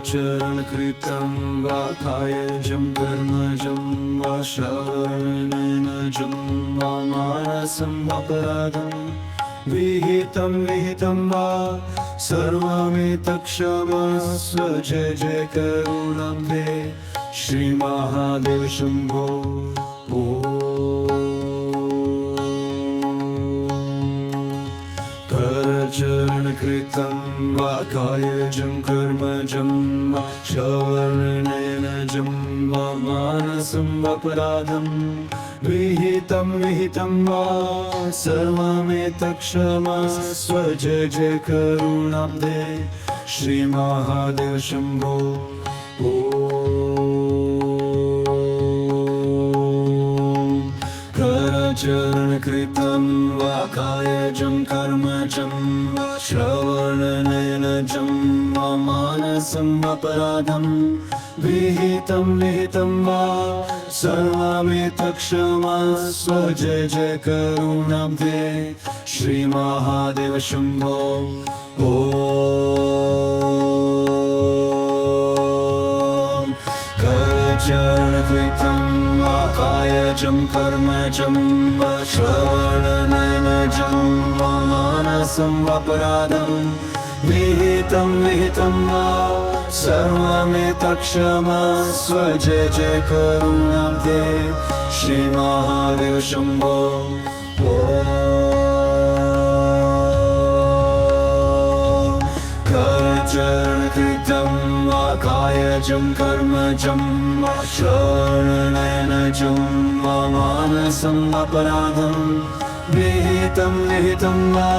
करचरणकृतं वा कायजं कर्मजं वा श्रवणनयनजं वा मानसं अपराधं विहितं वा सर्वमेतत्क्षमस्व जय जय करुणाब्धे श्रीमहादेव शम्भो। करचरणकृतं वा कायजं कर्मजं वा श्रवणनयनजं वा मानसं अपराधं विहितं वा सर्वमेतत्क्षमस्व जय जय करुणाब्धे श्रीमहादेव शम्भो। करचरणकृतं वा कायजं कर्मजं वा श्रवणनयनजं वा मानसं अपराधं विहितं वा सर्वमेतत्क्षमस्व जय जय करुणाब्धे श्रीमहादेव शम्भो। करचरणकृतं वा कायजं कर्मजं वा श्रवणनयनजं वा मानसं अपराधं विहितं वा सर्वमेतत्क्षमस्व जय जय करुणाब्धे श्रीमहादेव शम्भो। करचरणकृतं वा कायजं कर्मजं वा श्रवणनयनजं वा मानसं अपराधं विहितं वा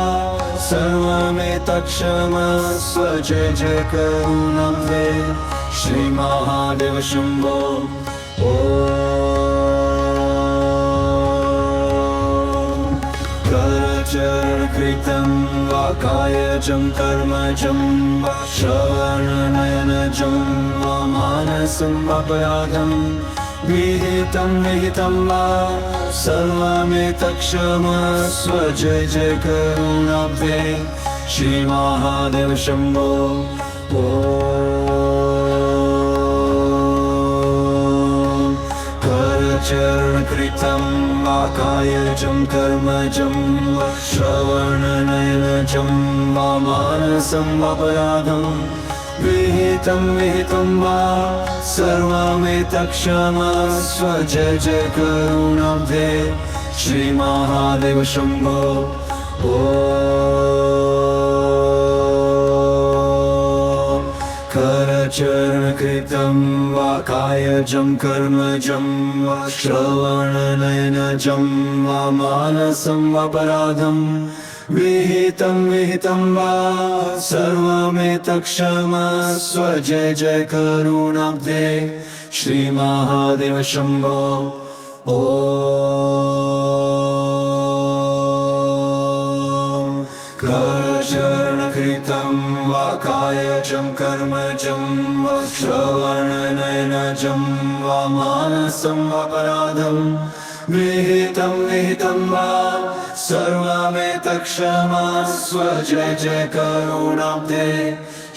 सर्वमेतत्क्षमस्व जय जय करुणाब्धे श्रीमहादेव शम्भो। करचरणकृतं वा कायजं कर्मजं वा श्रवणनयनजं वा मानसं अपराधं विहितं वा सर्वमेतत्क्षमस्व जय जय करुणाब्धे श्रीमहादेव शम्भो। करचरणकृतं वा कायजं कर्मजं वा श्रवणनयनजं वा मानसं अपराधं विहितं वा सर्वमेतत्क्षमस्व जय जय करुणाब्धे श्रीमहादेव शम्भो। करचरणकृतं वा कायजं कर्मजं वा श्रवणनयनजं वा मानसं अपराधं विहितं वा सर्वमेतत्क्षमस्व जय जय करुणाब्धे श्रीमहादेव शम्भो। करचरणकृतं वा कायजं कर्मजं वा श्रवणनयनजं वा मानसं अपराधं विहितं वा सर्वमेतत्क्षमस्व जय जय करुणाब्धे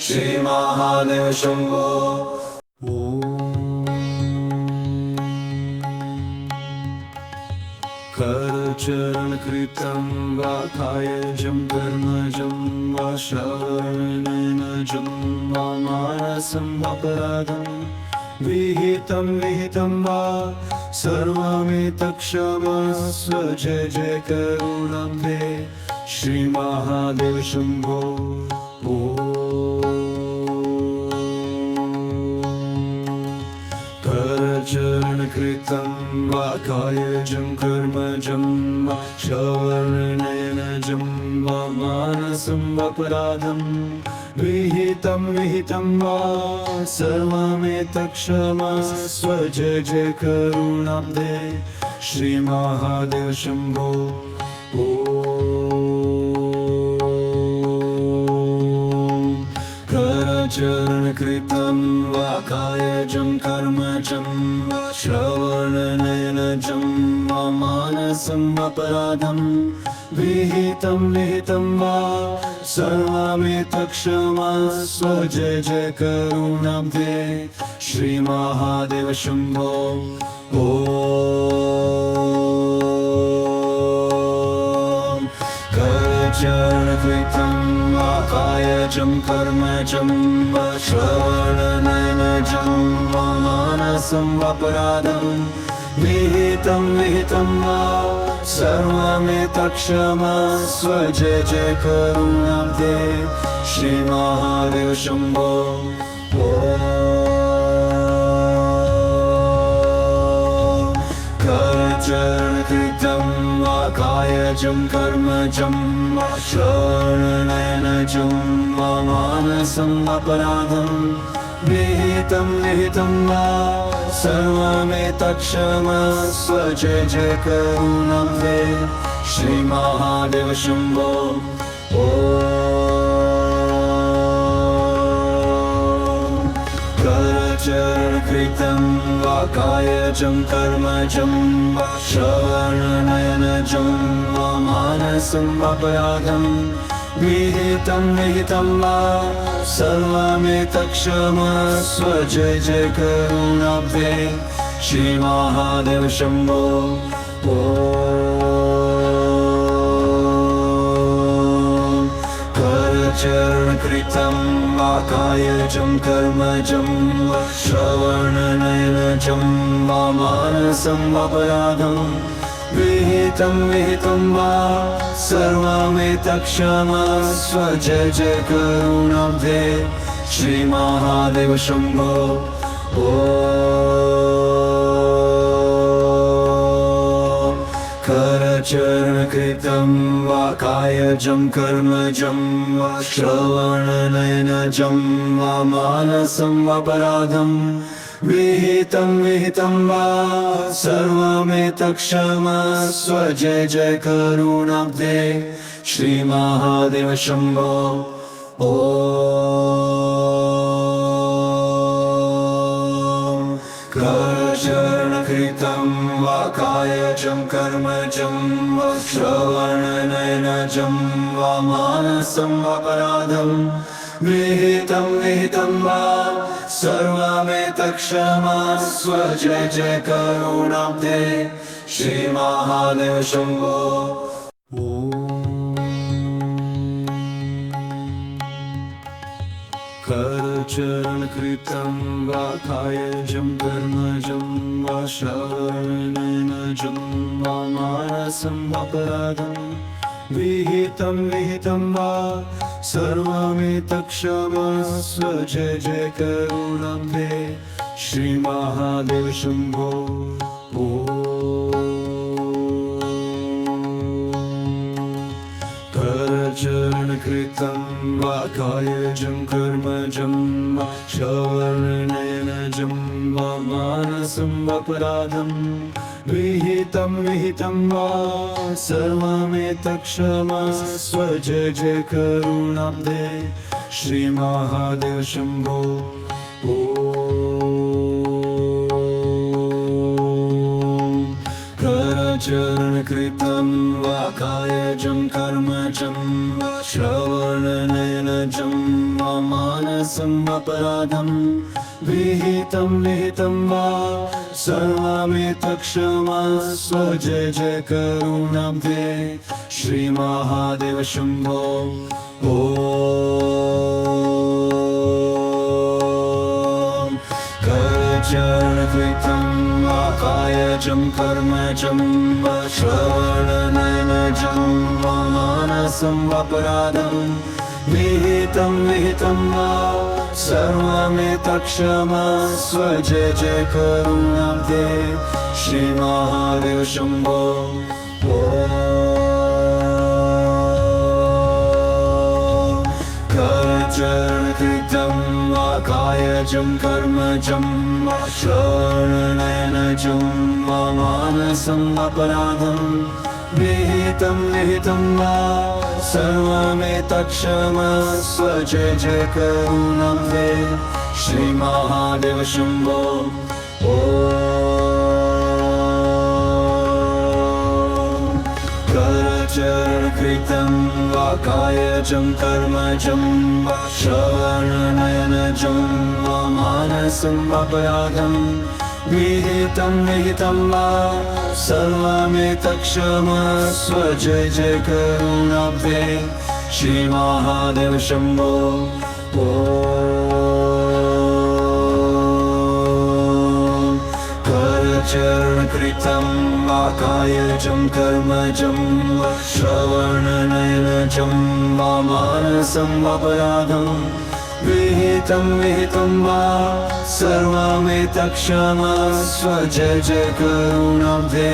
श्रीमहादेव शम्भो। करचरणकृतं वा कायजं कर्मजं वा श्रवणनयनजं वा मानसं अपराधं विहितं वा सर्वमेतत्क्षमस्व जय जय करुणाब्धे श्रीमहादेव शम्भो। करचरणकृतं वा कायजं कर्मजं वा श्रवणनयनजं वा मानसं अपराधं विहितं वा सर्वमेतत्क्षमस्व जय जय करुणाब्धे श्रीमहादेव शम्भो। करचरणकृतं वा कायजं कर्मजं वा श्रवणनयनजं वा मानसं अपराधं विहितं विहितं वा सर्वमेतत्क्षमस्व जय जय करुणाब्धे श्रीमहादेव शम्भो ॐ करचरणकृतं वा कायजं कर्मजं वा श्रवणनयनजं वा मानसं वापराधं विहितं विहितं वा सर्वमेतत्क्षमस्व जय जय करुणाब्धे श्रीमहादेव शम्भो ॐ करचरणकृतं वा कायजं कर्मजं वा श्रवणनयनजं वा मानसं वापराधं विहितं विहितं वा सर्वमेतत्क्षमस्व जय जय करुणाब्धे श्रीमहादेव शम्भो ॐ करचरणकृतं वा कायजं कर्मजं वा श्रवणनयनजं वा मानसं वापराधं विहितं विहितं वा सर्वमेतत्क्षमस्व जय जय करुणाब्धे श्रीमहादेव शम्भो ॐ करचरणकृतं वा कायजं कर्मजं वा श्रवणनयनजं वा मानसं वापराधं विहितं विहितं वा सर्वमेतत्क्षमस्व जय जय करुणाब्धे श्रीमहादेव शम्भो ॐ करचरणकृतं वा कायजं कर्मजं वा श्रवणनयनजं वा मानसं वापराधं विहितं विहितं वा सर्वमेतत्क्षमस्व जय जय करुणाब्धे श्रीमहादेव शम्भो ॐ करचरणकृतं वा कायजं कर्मजं वा श्रवणनयनजं वा मानसं वापराधं विहितं विहितं वा सर्वमेतत्क्षमस्व जय जय करुणाब्धे श्रीमहादेव शम्भो ॐ करचरणकृतं वा कायजं कर्मजं वा श्रवणनयनजं वा मानसं वापराधं विहितं विहितं वा सर्वमेतत्क्षमस्व जय जय करुणाब्धे श्रीमहादेव शम्भो ॐ करचरणकृतं वा कायजं कर्मजं वा श्रवणनयनजं वा मानसं वापराधं विहितं विहितं वा सर्वमेतत्क्षमस्व जय जय करुणाब्धे श्रीमहादेव शम्भो ॐ करचरणकृतं वा कायजं कर्मजं वा श्रवणनयनजं वा मानसं वापराधं विहितं विहितं वा सर्वमेतत्क्षमस्व जय जय करुणाब्धे श्रीमहादेव शम्भो ॐ करचरणकृतं वा कायजं कर्मजं वा श्रवणनयनजं वा मानसं वापराधं विहितं विहितं वा सर्वमेतत्क्षमस्व जय जय करुणाब्धे श्रीमहादेव शम्भो ॐ करचरणकृतं वा कायजं कर्मजं वा श्रवणनयनजं वा मानसं वापराधं विहितं विहितं वा सर्वमेतत्क्षमस्व जय जय करुणाब्धे श्रीमहादेव शम्भो ॐ करचरणकृतं वा कायजं कर्मजं वा श्रवणनयनजं वा मानसं वापराधं विहितं विहितं वा सर्वमेतत्क्षमस्व जय जय करुणाब्धे श्री महादेव शम्भो करचरणकृतं वा कायजं कर्मजं वा श्रवणनयनजं वा मानसं वापराधं विहितं विहितं वा सर्वमेतत्क्षमस्व जय जय करुणाब्धे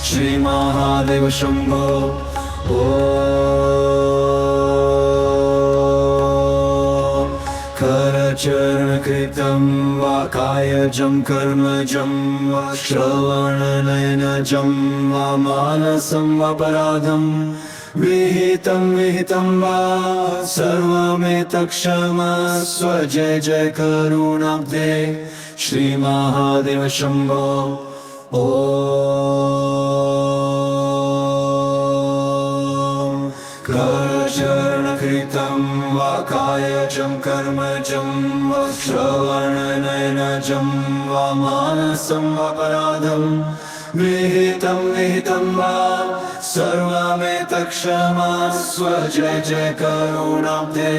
श्री महादेव शम्भो करचरणकृतं वा कायजं कर्मजं वा श्रवणनयनजं वा मानसं वापराधं विहितं विहितं वा सर्वमेतत्क्षमस्व जय जय करुणाब्धे श्री महादेव शम्भो करचरणकृतं वा कायजं कर्मजं वा श्रवणनयनजं वा मानसं वापराधं विहितं विहितं वा सर्वमेतत्क्षमस्व जय जय करुणाब्धे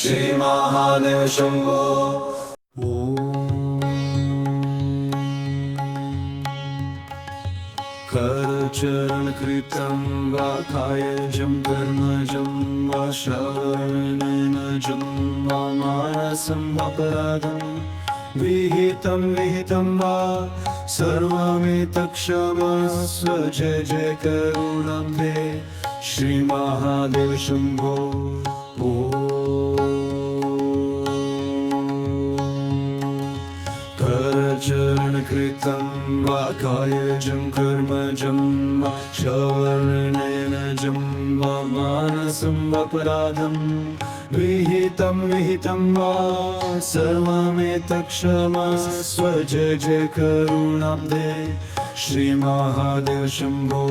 श्री महादेव शम्भो करचरणकृतं वा कायजं कर्मजं वा श्रवणनयनजं वा मानसं वापराधं विहितं विहितं वा सर्वमेतत्क्षमस्व जय जय करुणाब्धे श्री महादेव शम्भो करचरणकृतं वा कायजं कर्मजं वा श्रवणनयनजं वा मानसं वापराधं विहितं विहितं वा सर्वमेतत्क्षमस्व जय जय करुणाब्धे श्री महादेव शम्भो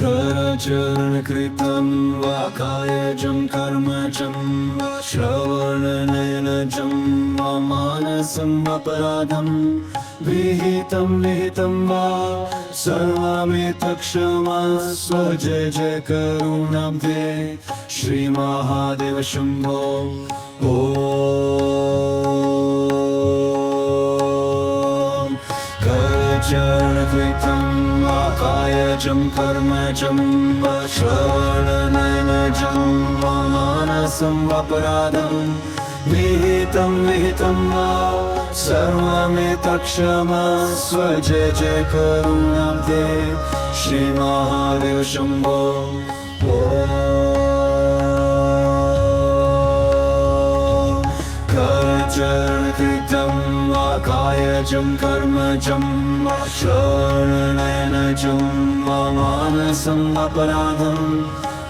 करचरणकृतं वा कायजं कर्मजं वा श्रवणनयनजं वा मानसं वापराधं विहितं विहितं वा सर्वमेतत्क्षमस्व जय जय करुणाब्धे श्री महादेव शम्भो करचरणकृतं वा कायजं कर्मजं वा श्रवणनयनजं वा मानसं वापराधं विहितं विहितं वा सर्वमेतत्क्षमस्व जय जय करुणाब्धे श्री महादेव शम्भो करचरणकृतं वा कायजं कर्मजं वा श्रवणनयनजं वा मानसं वापराधं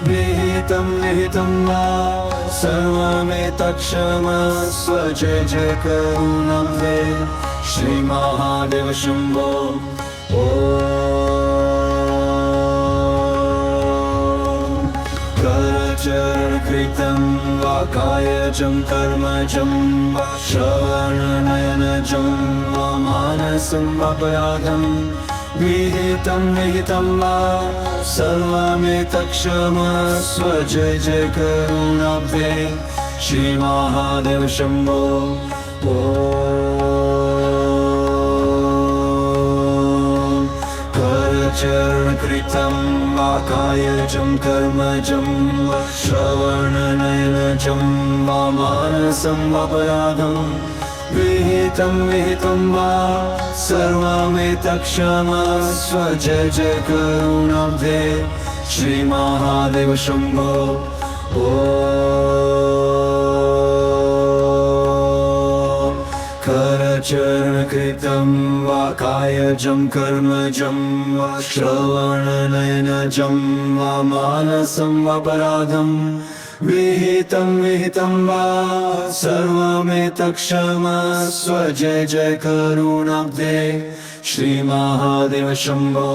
विहितं विहितं वा सर्वमेतत्क्षमस्व जय जय करुणाब्धे श्री महादेव शम्भो करचरणकृतं वा कायजं कर्मजं वा श्रवणनयनजं वा मानसं वापराधं विहितं विहितं वा सर्वमेतत्क्षमस्व जय जय करुणाब्धे श्री महादेव शम्भो करचरणकृतं वा कायजं कर्मजं वा श्रवणनयनजं वा मानसं वापराधं विहितं विहितं वा सर्वमेतत्क्षमस्व जय जय करुणाब्धे श्री महादेव शम्भो करचरणकृतं वा कायजं कर्मजं वा श्रवणनयनजं वा मानसं वापराधं विहितं विहितं वा सर्वमेतत्क्षमस्व जय जय करुणाब्धे श्रीमहादेव शम्भो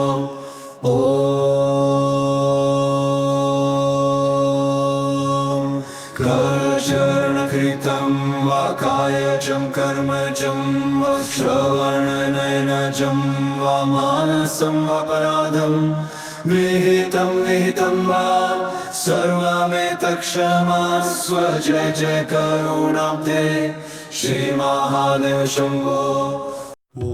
ॐ करचरणकृतं वा कायजं कर्मजं वा श्रवणनयनजं वा मानसं वापराधं विहितं विहितं वा सर्वमेतत्क्षमस्व जय जय करुणाब्धे श्रीमहादेव शम्भो ॐ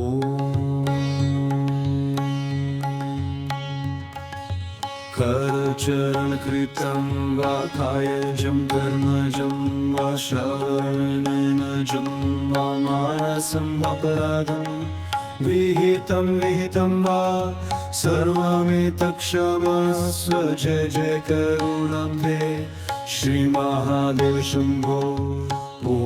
करचरणकृतं वा कायजं कर्मजं वा श्रवणनयनजं वा मानसं वापराधं विहितं विहितं वा सर्वमेतत्क्षमस्व जय जय करुणाब्धे श्रीमहादेव शम्भो ॐ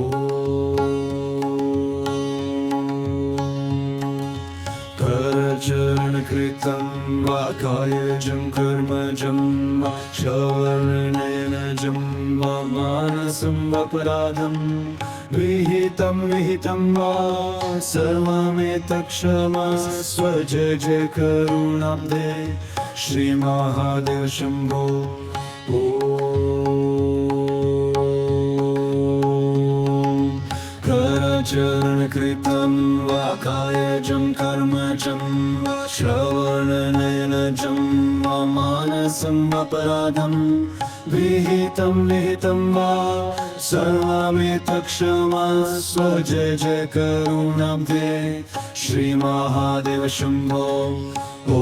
करचरणकृतं वा कायजं कर्मजं वा श्रवणनयनजं वा मानसं वापराधं विहितं विहितं वा सर्वमेतत्क्षमस्व जय जय करुणाब्धे श्रीमहादेव शम्भो ॐ करचरणकृतं वा कायजं कर्मजं वा श्रवणनयनजं वा मानसं वापराधं विहितं विहितं वा सर्वमेतत्क्षमस्व जय जय करुणाब्धे श्रीमहादेव शम्भो ॐ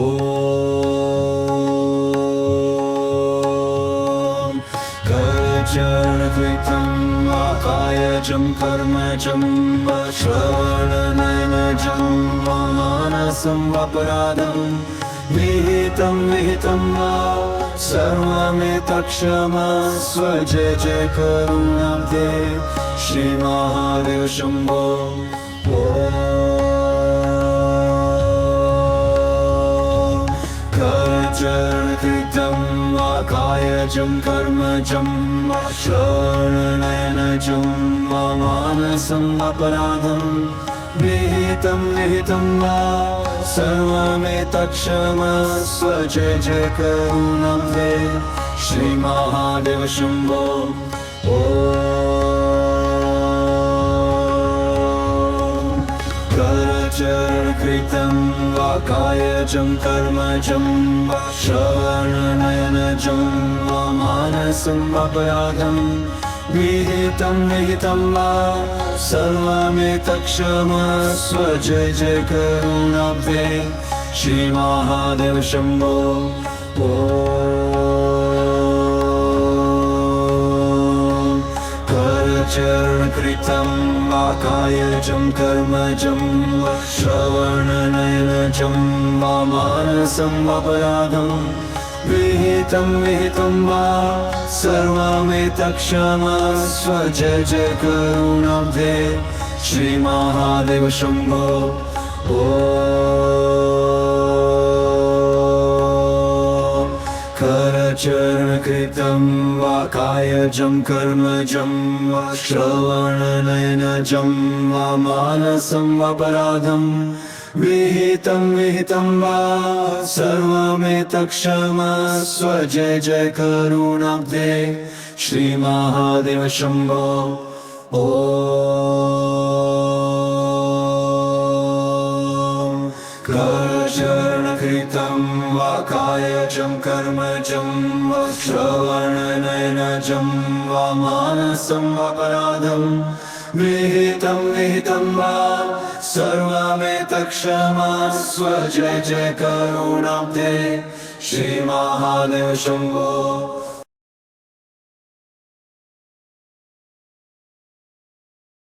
करचरणकृतं वा कायजं कर्मजं वा श्रवणनयनजं वा मानसं वापराधं विहितं विहितं वा सर्वमेतत्क्षमस्व जय जय करुणाब्धे श्रीमहादेव शम्भो ॐ करचरणकृतं वा कायजं कर्मजं वा श्रवणनयनजं वा मानसं वापराधं विहितं विहितं वा सर्वमेतत्क्षमस्व जय जय करुणाब्धे श्रीमहादेव शम्भो ॐ करचरणकृतं वा कायजं कर्मजं वा श्रवणनयनजं वा मानसं वापराधं विहितं विहितं वा सर्वमेतत्क्षमस्व जय जय करुणाब्धे श्रीमहादेव शम्भो ॐ करचरणकृतं वा कायजं कर्मजं वा श्रवणनयनजं वा मानसं वापराधं विहितं विहितं वा सर्वमेतत्क्षमस्व जय जय करुणाब्धे श्रीमहादेव शम्भो ॐ करचरणकृतं वा कायजं कर्मजं वा श्रवणनयनजं वा मानसं वापराधं विहितं विहितं वा सर्वमेतत्क्षमस्व जय जय करुणाब्धे श्रीमहादेव शम्भो ॐ करचरणकृतं वा कायजं कर्मजं वा श्रवणनयनजं वा मानसं वापराधं विहितं विहितं वा सर्वमेतत्क्षमस्व जय जय करुणाब्धे श्रीमहादेव शम्भो